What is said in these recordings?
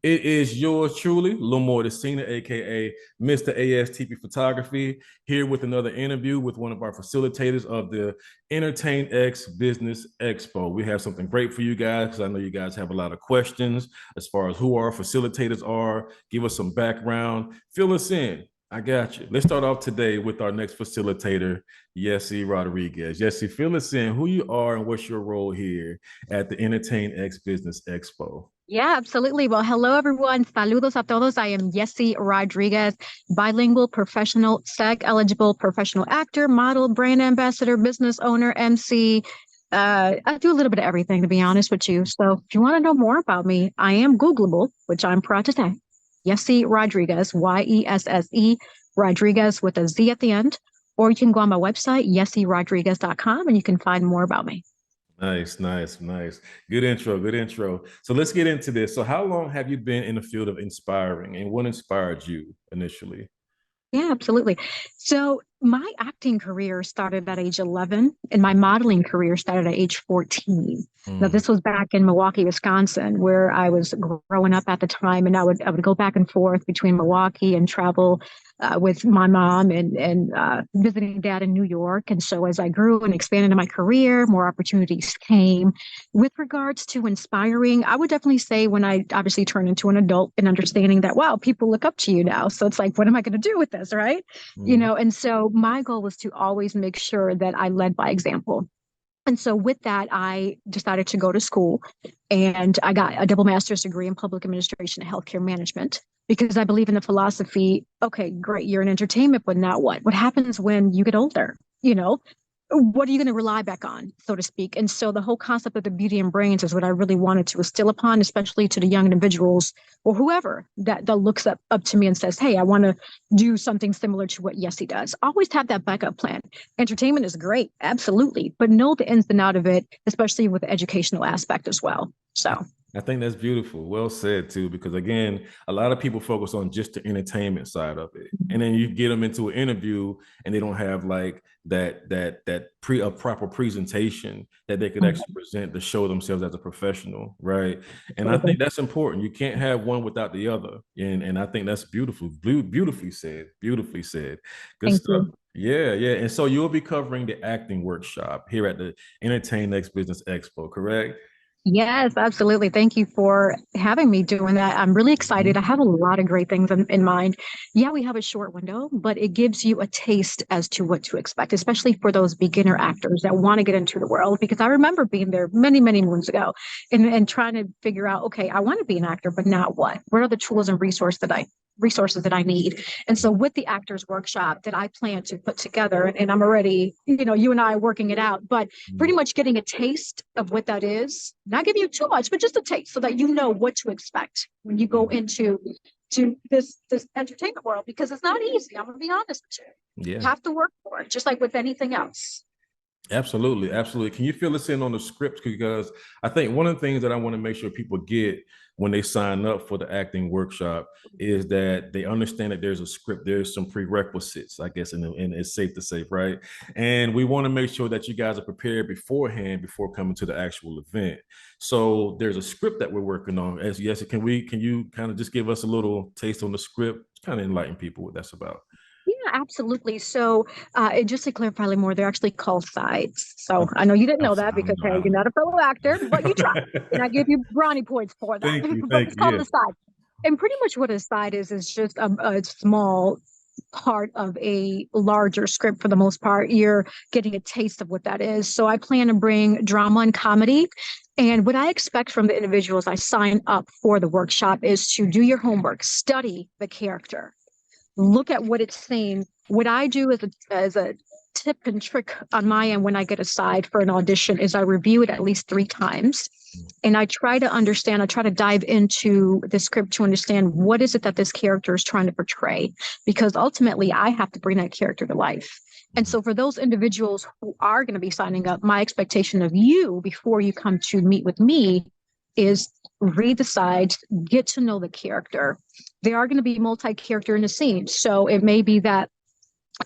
It is yours truly, Lamore Decina, aka Mr. ASTP Photography, here with another interview with one of our facilitators of the EntertainX Business Expo. We have something great for you guys because I know you guys have a lot of questions as far as who our facilitators are. Give us some background, fill us in. I got you. Let's start off today with our next facilitator, Yesse Rodriguez. Yesse, fill us in who you are and what's your role here at the EntertainX Business Expo. Yeah, absolutely. Well, hello, everyone. Saludos a todos. I am Yesse Rodriguez, bilingual, professional, SAG-eligible professional actor, model, brand ambassador, business owner, MC. I do a little bit of everything, to be honest with you. So if you want to know more about me, I am Googleable, which I'm proud to say. Yesse Rodriguez, Yesse Rodriguez with a Z at the end. Or you can go on my website, yesserodriguez.com, and you can find more about me. Nice, nice, nice. Good intro, good intro. So let's get into this. So how long have you been in the field of inspiring and what inspired you initially? Yeah, absolutely. So my acting career started at age 11 and my modeling career started at age 14. Now, Mm. this was back in Milwaukee, Wisconsin, where I was growing up at the time. And I would go back and forth between Milwaukee and travel with my mom and visiting dad in New York. And so as I grew and expanded in my career, more opportunities came. With regards to inspiring, I would definitely say when I obviously turned into an adult and understanding that, wow, people look up to you now. So it's like, what am I going to do with this, right? Mm. And so my goal was to always make sure that I led by example. And so with that, I decided to go to school and I got a double master's degree in public administration and healthcare management because I believe in the philosophy, okay, great, you're in entertainment, but now what? What happens when you get older? What are you going to rely back on, so to speak? And so the whole concept of the beauty and brains is what I really wanted to instill upon, especially to the young individuals or whoever that looks up to me and says, hey, I want to do something similar to what Yesse does. Always have that backup plan. Entertainment is great, absolutely, but know the ins and out of it, especially with the educational aspect as well. So I think that's beautiful. Well said too, because again, a lot of people focus on just the entertainment side of it, and then you get them into an interview, and they don't have like a proper presentation that they could actually present to show themselves as a professional, right? And I think that's important. You can't have one without the other, and I think that's beautiful, beautifully said, beautifully said. Good thank stuff. you. Yeah, yeah. And so you'll be covering the acting workshop here at the EntertainX Business Expo, correct? Yes, absolutely. Thank you for having me doing that. I'm really excited. I have a lot of great things in mind. Yeah, we have a short window, but it gives you a taste as to what to expect, especially for those beginner actors that want to get into the world. Because I remember being there many, many moons ago and trying to figure out, okay, I want to be an actor, but now what? What are the tools and resources that I need. And so with the actors workshop that I plan to put together, and I'm already, you and I are working it out, but pretty much getting a taste of what that is, not giving you too much, but just a taste so that you know what to expect when you go into this entertainment world, because it's not easy. I'm gonna be honest with you. Yeah. You have to work for it, just like with anything else. Absolutely, absolutely. Can you fill us in on the script? Because I think one of the things that I want to make sure people get when they sign up for the acting workshop is that they understand that there's a script, there's some prerequisites, I guess, and it's safe to say, right? And we want to make sure that you guys are prepared beforehand before coming to the actual event. So there's a script that we're working on. As yes, can you kind of just give us a little taste on the script, kind of enlighten people what that's about? Yeah, absolutely. So, just to clarify a little more, they're actually called sides. So I know you didn't I'm know sorry, that I because don't know. hey, I you're not a fellow actor, but you try, and I don't give you brownie points for that. Thank you, But thank it's you. called Yeah. the side. And pretty much what a side is just a small part of a larger script. For the most part, you're getting a taste of what that is. So I plan to bring drama and comedy. And what I expect from the individuals I sign up for the workshop is to do your homework, study the character, look at what it's saying. What I do as a tip and trick on my end when I get aside for an audition is I review it at least 3 times. And I try to understand, I try to dive into the script to understand what is it that this character is trying to portray, because ultimately I have to bring that character to life. And so for those individuals who are going to be signing up, my expectation of you before you come to meet with me is read the sides, get to know the character. There are going to be multi-character in the scene. So it may be that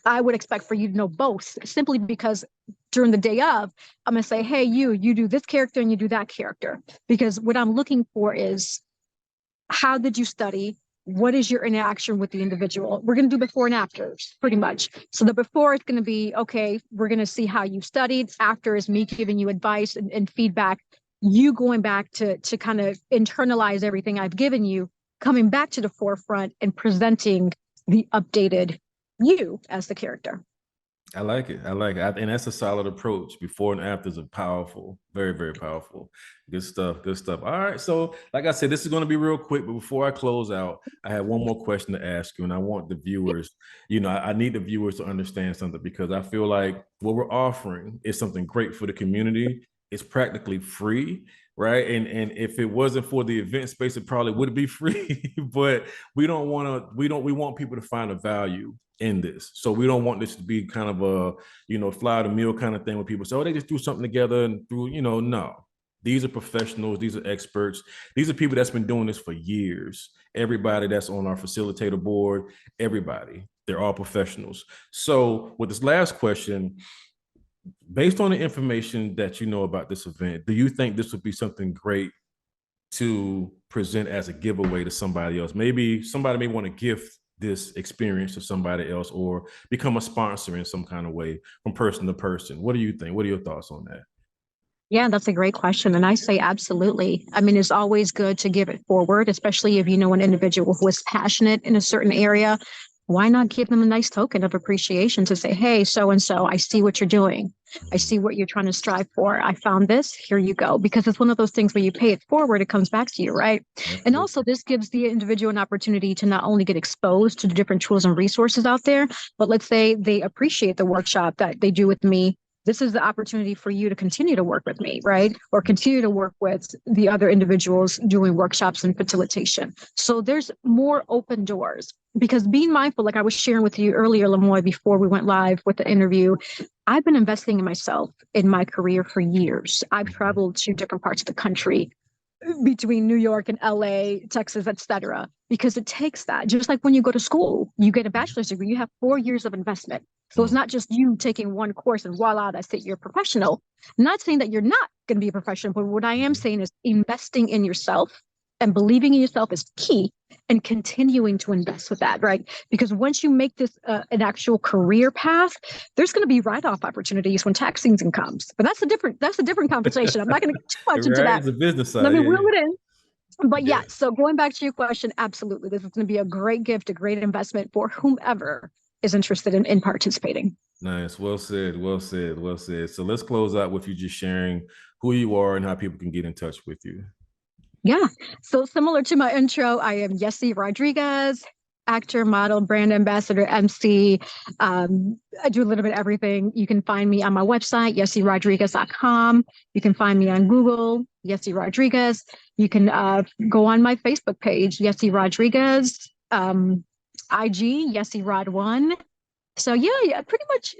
I would expect for you to know both simply because during the day of, I'm going to say, hey, you do this character and you do that character. Because what I'm looking for is how did you study? What is your interaction with the individual? We're going to do before and afters, pretty much. So the before is going to be, okay, we're going to see how you studied. After is me giving you advice and feedback, you going back to kind of internalize everything I've given you, coming back to the forefront and presenting the updated you as the character. I like it. I like it. And that's a solid approach. Before and afters are powerful. Very, very powerful. Good stuff. Good stuff. All right. So, like I said, this is going to be real quick. But before I close out, I have one more question to ask you. And I want the viewers, I need the viewers to understand something, because I feel like what we're offering is something great for the community. It's practically free, right? And if it wasn't for the event space, it probably would be free. But we want people to find a value in this. So we don't want this to be kind of a, fly the meal kind of thing where people say, oh, they just do something together and no. These are professionals. These are experts. These are people that's been doing this for years. Everybody that's on our facilitator board, everybody, they're all professionals. So with this last question, based on the information that you know about this event, do you think this would be something great to present as a giveaway to somebody else? Maybe somebody may want to gift this experience to somebody else, or become a sponsor in some kind of way from person to person. What do you think? What are your thoughts on that? Yeah, that's a great question. And I say absolutely. I mean, it's always good to give it forward, especially if you know an individual who is passionate in a certain area. Why not give them a nice token of appreciation to say, hey, so and so, I see what you're doing. I see what you're trying to strive for. I found this. Here you go. Because it's one of those things where you pay it forward, it comes back to you, right? Absolutely. And also, this gives the individual an opportunity to not only get exposed to the different tools and resources out there, but let's say they appreciate the workshop that they do with me. This is the opportunity for you to continue to work with me, right? Or continue to work with the other individuals doing workshops and facilitation. So there's more open doors, because being mindful, like I was sharing with you earlier, Lamoy, before we went live with the interview, I've been investing in myself in my career for years. I've traveled to different parts of the country, between New York and LA, Texas, etc., because it takes that. Just like when you go to school, you get a bachelor's degree, you have 4 years of investment. So it's not just you taking one course and voila, that's it, you're a professional. I'm not saying that you're not going to be a professional, but what I am saying is investing in yourself and believing in yourself is key, and continuing to invest with that, right? Because once you make this an actual career path, there's going to be write-off opportunities when tax season comes. But that's a different conversation. I'm not going to get too much into that. It's a business side. Let me wheel it in. But yeah, so going back to your question, absolutely. This is going to be a great gift, a great investment for whomever is interested in participating. Nice. Well said. Well said. Well said. So let's close out with you just sharing who you are and how people can get in touch with you. Yeah. So similar to my intro, I am Yesse Rodriguez, actor, model, brand ambassador, MC. I do a little bit of everything. You can find me on my website, yesserodriguez.com. You can find me on Google, Yesse Rodriguez. You can go on my Facebook page, Yesse Rodriguez, IG, Yesse Rod1. So yeah, pretty much.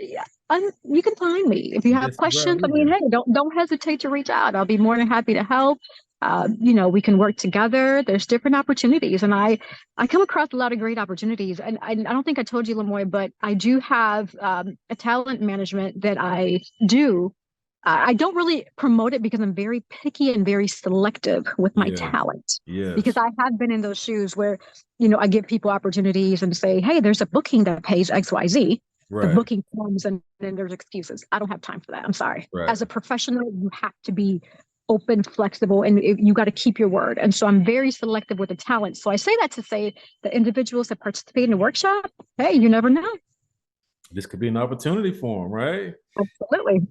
You can find me if you have questions. I mean, hey, don't hesitate to reach out. I'll be more than happy to help. We can work together. There's different opportunities, and I come across a lot of great opportunities. And I don't think I told you, Lamoy, but I do have a talent management that I do. I don't really promote it because I'm very picky and very selective with my talent. Yes. Because I have been in those shoes where, I give people opportunities and say, hey, there's a booking that pays XYZ. Right. The booking comes and then there's excuses. I don't have time for that. I'm sorry. Right. As a professional, you have to be open, flexible, and you got to keep your word. And so I'm very selective with the talent. So I say that to say the individuals that participate in the workshop, hey, you never know. This could be an opportunity for them, right? Absolutely.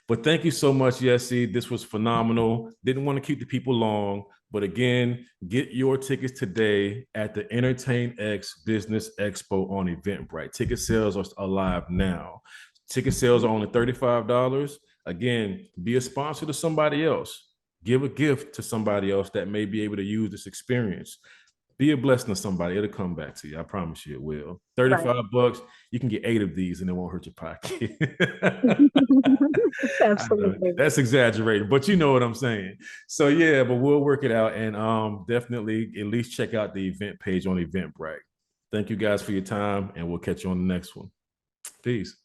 But thank you so much, Yesse. This was phenomenal. Didn't want to keep the people long, but again, get your tickets today at the EntertainX Business Expo on Eventbrite. Ticket sales are live now. Ticket sales are only $35. Again, be a sponsor to somebody else. Give a gift to somebody else that may be able to use this experience. Be a blessing to somebody. It'll come back to you. I promise you it will. $35, you can get 8 of these and it won't hurt your pocket. Absolutely. That's exaggerated, but you know what I'm saying. So yeah, but we'll work it out, and definitely at least check out the event page on Eventbrite. Thank you guys for your time, and we'll catch you on the next one. Peace.